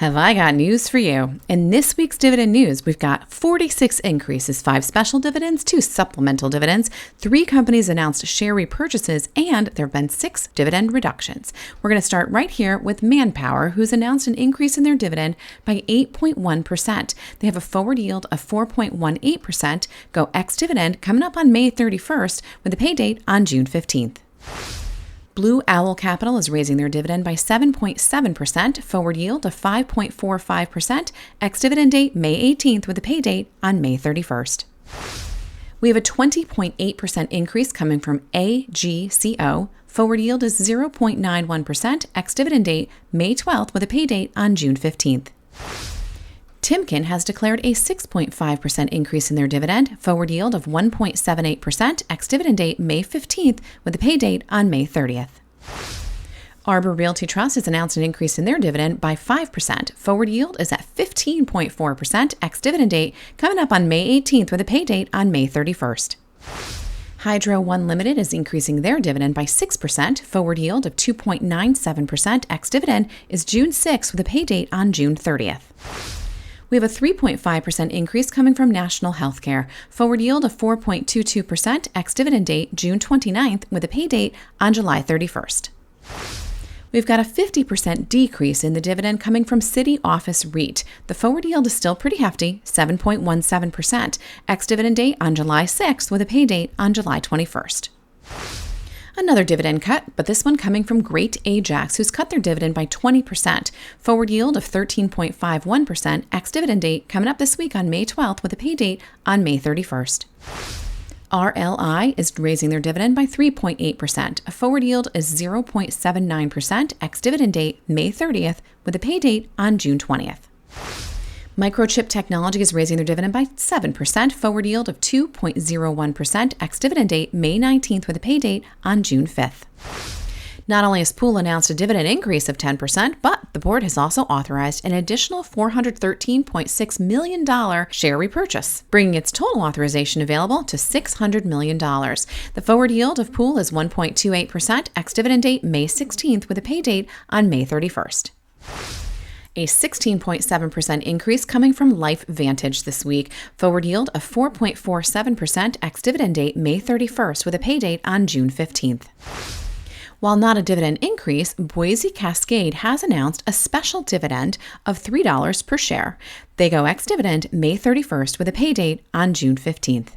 Have I got news for you? In this week's dividend news, we've got 46 increases, 5 special dividends, 2 supplemental dividends, 3 companies announced share repurchases, and there have been 6 dividend reductions. We're going to start right here with Manpower, who's announced an increase in their dividend by 8.1%. They have a forward yield of 4.18%, go ex-dividend, coming up on May 31st with a pay date on June 15th. Blue Owl Capital is raising their dividend by 7.7%, forward yield of 5.45%, ex-dividend date May 18th with a pay date on May 31st. We have a 20.8% increase coming from AGCO. Forward yield is 0.91%, ex-dividend date May 12th with a pay date on June 15th. Timken has declared a 6.5% increase in their dividend, forward yield of 1.78%, ex-dividend date May 15th with a pay date on May 30th. Arbor Realty Trust has announced an increase in their dividend by 5%. Forward yield is at 15.4%, ex-dividend date coming up on May 18th with a pay date on May 31st. Hydro One Limited is increasing their dividend by 6%. Forward yield of 2.97%, ex-dividend is June 6th with a pay date on June 30th. We have a 3.5% increase coming from National Healthcare. Forward yield of 4.22%, ex-dividend date June 29th with a pay date on July 31st. We've got a 50% decrease in the dividend coming from City Office REIT. The forward yield is still pretty hefty, 7.17%, ex-dividend date on July 6th with a pay date on July 21st. Another dividend cut, but this one coming from Great Ajax, who's cut their dividend by 20%. Forward yield of 13.51%, ex-dividend date coming up this week on May 12th with a pay date on May 31st. RLI is raising their dividend by 3.8%. A forward yield is 0.79%, ex-dividend date May 30th with a pay date on June 20th. Microchip Technology is raising their dividend by 7%, forward yield of 2.01%, ex-dividend date May 19th with a pay date on June 5th. Not only has Pool announced a dividend increase of 10%, but the board has also authorized an additional $413.6 million share repurchase, bringing its total authorization available to $600 million. The forward yield of Pool is 1.28%, ex-dividend date May 16th with a pay date on May 31st. A 16.7% increase coming from Life Vantage this week. Forward yield of 4.47%, ex-dividend date May 31st with a pay date on June 15th. While not a dividend increase, Boise Cascade has announced a special dividend of $3 per share. They go ex-dividend May 31st with a pay date on June 15th.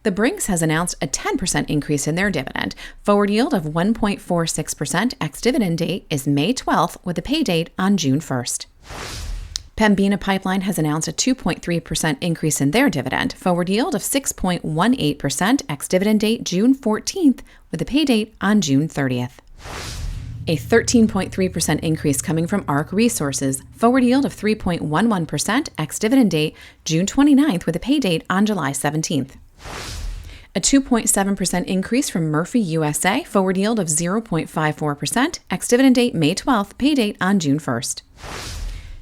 The Brinks has announced a 10% increase in their dividend. Forward yield of 1.46%, ex-dividend date is May 12th with a pay date on June 1st. Pembina Pipeline has announced a 2.3% increase in their dividend. Forward yield of 6.18%, ex-dividend date June 14th with a pay date on June 30th. A 13.3% increase coming from ARC Resources. Forward yield of 3.11%, ex-dividend date June 29th with a pay date on July 17th. A 2.7% increase from Murphy USA, forward yield of 0.54%, ex-dividend date May 12th, pay date on June 1st.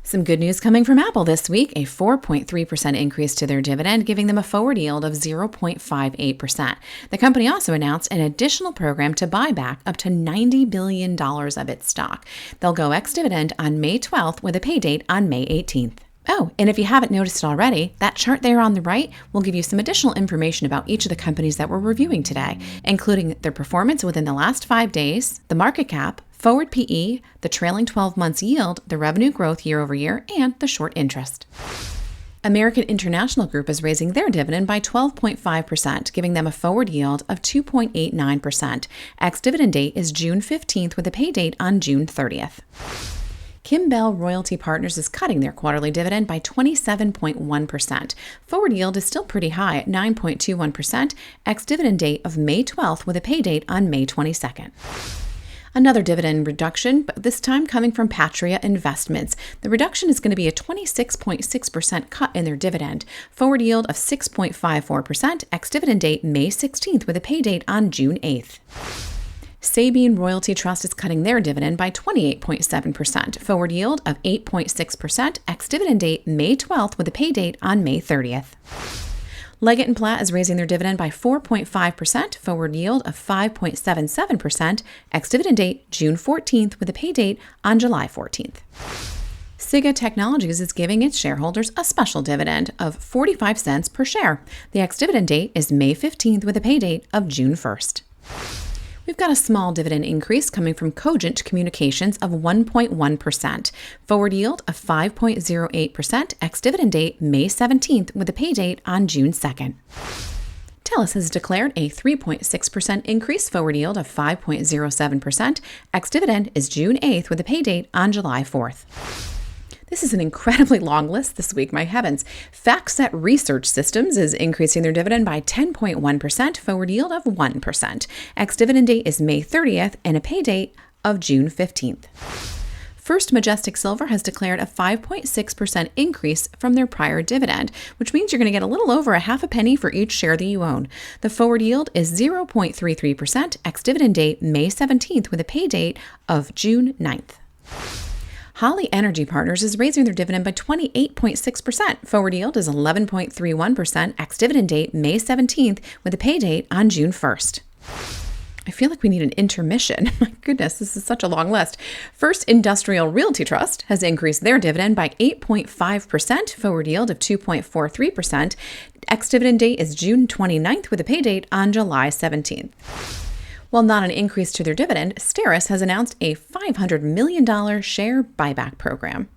Some good news coming from Apple this week, a 4.3% increase to their dividend, giving them a forward yield of 0.58%. The company also announced an additional program to buy back up to $90 billion of its stock. They'll go ex-dividend on May 12th with a pay date on May 18th. Oh, and if you haven't noticed it already, that chart there on the right will give you some additional information about each of the companies that we're reviewing today, including their performance within the last 5 days, the market cap, forward PE, the trailing 12 months yield, the revenue growth year over year, and the short interest. American International Group is raising their dividend by 12.5%, giving them a forward yield of 2.89%. Ex-dividend date is June 15th with a pay date on June 30th. Kimbell Royalty Partners is cutting their quarterly dividend by 27.1%. Forward yield is still pretty high at 9.21%, ex-dividend date of May 12th with a pay date on May 22nd. Another dividend reduction, but this time coming from Patria Investments. The reduction is going to be a 26.6% cut in their dividend. Forward yield of 6.54%, ex-dividend date May 16th with a pay date on June 8th. Sabine Royalty Trust is cutting their dividend by 28.7%, forward yield of 8.6%, ex-dividend date May 12th with a pay date on May 30th. Leggett & Platt is raising their dividend by 4.5%, forward yield of 5.77%, ex-dividend date June 14th with a pay date on July 14th. SIGA Technologies is giving its shareholders a special dividend of 45 cents per share. The ex-dividend date is May 15th with a pay date of June 1st. We've got a small dividend increase coming from Cogent Communications of 1.1%. Forward yield of 5.08%. Ex-dividend date May 17th with a pay date on June 2nd. TELUS has declared a 3.6% increase, forward yield of 5.07%. Ex-dividend is June 8th with a pay date on July 4th. This is an incredibly long list this week, my heavens. FactSet Research Systems is increasing their dividend by 10.1%, forward yield of 1%. Ex-dividend date is May 30th and a pay date of June 15th. First Majestic Silver has declared a 5.6% increase from their prior dividend, which means you're going to get a little over a half a penny for each share that you own. The forward yield is 0.33%, ex-dividend date May 17th with a pay date of June 9th. Holly Energy Partners is raising their dividend by 28.6%. Forward yield is 11.31%. Ex-dividend date May 17th with a pay date on June 1st. I feel like we need an intermission. My goodness, this is such a long list. First Industrial Realty Trust has increased their dividend by 8.5%. Forward yield of 2.43%. Ex-dividend date is June 29th with a pay date on July 17th. While not an increase to their dividend, Steris has announced a $500 million share buyback program.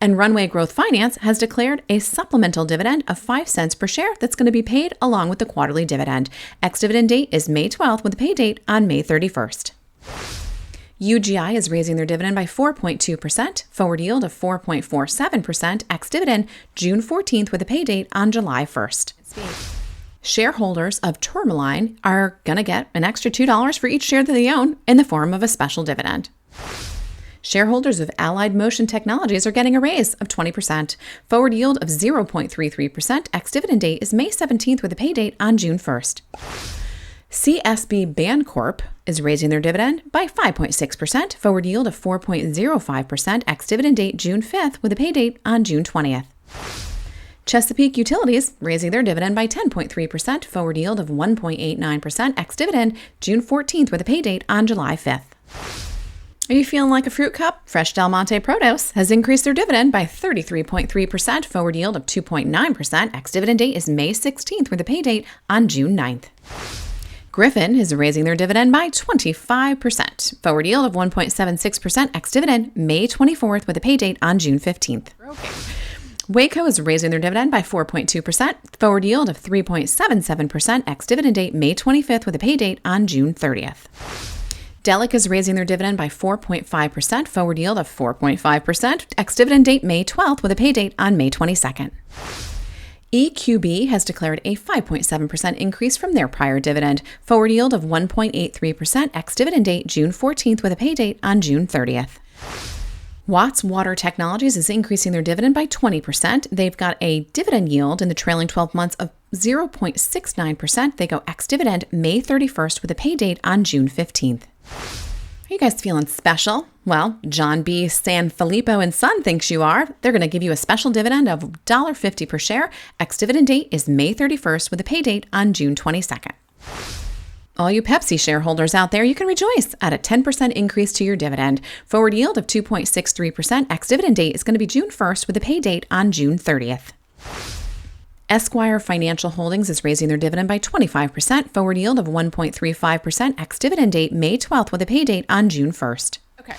And Runway Growth Finance has declared a supplemental dividend of 5 cents per share that's going to be paid along with the quarterly dividend. Ex-dividend date is May 12th with a pay date on May 31st. UGI is raising their dividend by 4.2%, forward yield of 4.47%, ex-dividend June 14th with a pay date on July 1st. Shareholders of Tourmaline are going to get an extra $2 for each share that they own in the form of a special dividend. Shareholders of Allied Motion Technologies are getting a raise of 20%. Forward yield of 0.33%. Ex-dividend date is May 17th with a pay date on June 1st. CSB Bancorp is raising their dividend by 5.6%. Forward yield of 4.05%. Ex-dividend date June 5th with a pay date on June 20th. Chesapeake Utilities raising their dividend by 10.3%, forward yield of 1.89%, ex-dividend June 14th with a pay date on July 5th. Are you feeling like a fruit cup? Fresh Del Monte Produce has increased their dividend by 33.3%, forward yield of 2.9%, ex-dividend date is May 16th with a pay date on June 9th. Griffin is raising their dividend by 25%, forward yield of 1.76%, ex-dividend May 24th with a pay date on June 15th. Waco is raising their dividend by 4.2%, forward yield of 3.77%, ex-dividend date May 25th with a pay date on June 30th. Delic is raising their dividend by 4.5%, forward yield of 4.5%, ex-dividend date May 12th with a pay date on May 22nd. EQB has declared a 5.7% increase from their prior dividend, forward yield of 1.83%, ex-dividend date June 14th with a pay date on June 30th. Watts Water Technologies is increasing their dividend by 20%. They've got a dividend yield in the trailing 12 months of 0.69%. They go ex-dividend May 31st with a pay date on June 15th. Are you guys feeling special? Well, John B. Sanfilippo and Son thinks you are. They're going to give you a special dividend of $1.50 per share. Ex-dividend date is May 31st with a pay date on June 22nd. All you Pepsi shareholders out there, you can rejoice at a 10% increase to your dividend. Forward yield of 2.63%. Ex-dividend date is going to be June 1st with a pay date on June 30th. Esquire Financial Holdings is raising their dividend by 25%. Forward yield of 1.35%. Ex-dividend date May 12th with a pay date on June 1st. Okay.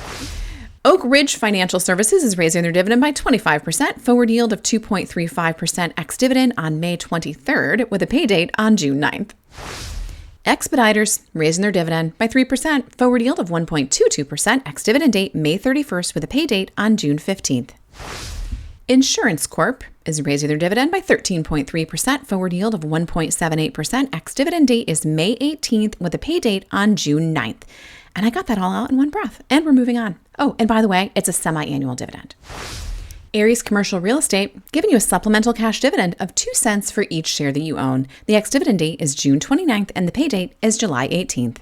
Oak Ridge Financial Services is raising their dividend by 25%. Forward yield of 2.35%. Ex-dividend on May 23rd with a pay date on June 9th. Expeditors raising their dividend by 3%, forward yield of 1.22%, ex-dividend date May 31st with a pay date on June 15th. Insurance Corp is raising their dividend by 13.3%, forward yield of 1.78%, ex-dividend date is May 18th with a pay date on June 9th. And I got that all out in one breath, and we're moving on. Oh, and by the way, it's a semi-annual dividend. Ares Commercial Real Estate giving you a supplemental cash dividend of 2 cents for each share that you own. The ex-dividend date is June 29th and the pay date is July 18th.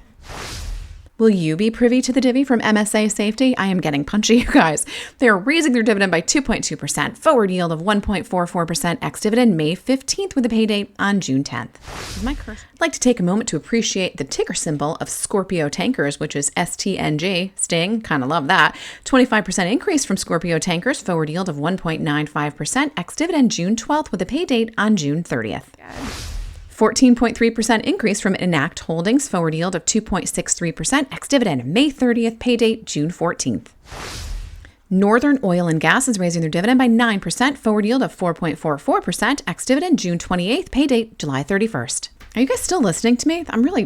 Will you be privy to the divvy from MSA Safety? I am getting punchy, you guys. They are raising their dividend by 2.2%, forward yield of 1.44% ex-dividend May 15th with a pay date on June 10th. I'd like to take a moment to appreciate the ticker symbol of Scorpio Tankers, which is STNG. Sting, kind of love that. 25% increase from Scorpio Tankers, forward yield of 1.95%, ex-dividend June 12th with a pay date on June 30th. 14.3% increase from Enact Holdings, forward yield of 2.63%, ex-dividend May 30th, pay date June 14th. Northern Oil and Gas is raising their dividend by 9%, forward yield of 4.44%, ex-dividend June 28th, pay date July 31st. Are you guys still listening to me?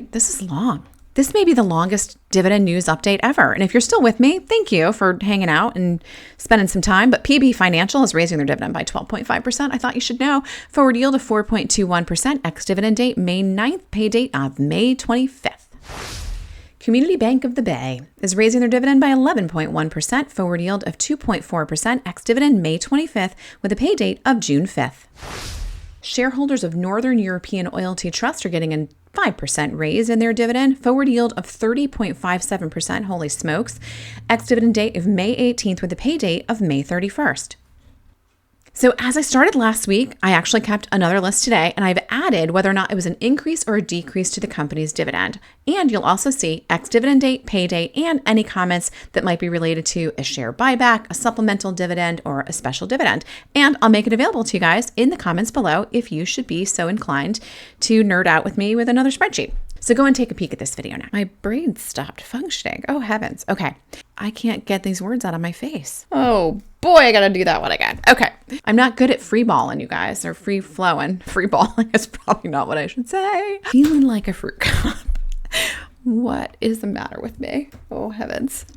This is long. This may be the longest dividend news update ever. And if you're still with me, thank you for hanging out and spending some time. But PB Financial is raising their dividend by 12.5%. I thought you should know. Forward yield of 4.21%. Ex-dividend date May 9th. Pay date of May 25th. Community Bank of the Bay is raising their dividend by 11.1%. Forward yield of 2.4%. Ex-dividend May 25th with a pay date of June 5th. Shareholders of Northern European Oilty Trust are getting a 5% raise in their dividend, forward yield of 30.57%, holy smokes, ex-dividend date of May 18th with a pay date of May 31st. So as I started last week, I actually kept another list today, and I've added whether or not it was an increase or a decrease to the company's dividend. And you'll also see ex-dividend date, pay date, and any comments that might be related to a share buyback, a supplemental dividend, or a special dividend. And I'll make it available to you guys in the comments below if you should be so inclined to nerd out with me with another spreadsheet. So go and take a peek at this video now. My brain stopped functioning. Oh, heavens. Okay. I can't get these words out of my face. Oh, boy, I got to do that one again. Okay. I'm not good at free balling, you guys, or free flowing. Free balling is probably not what I should say. Feeling like a fruit cup. What is the matter with me? Oh, heavens.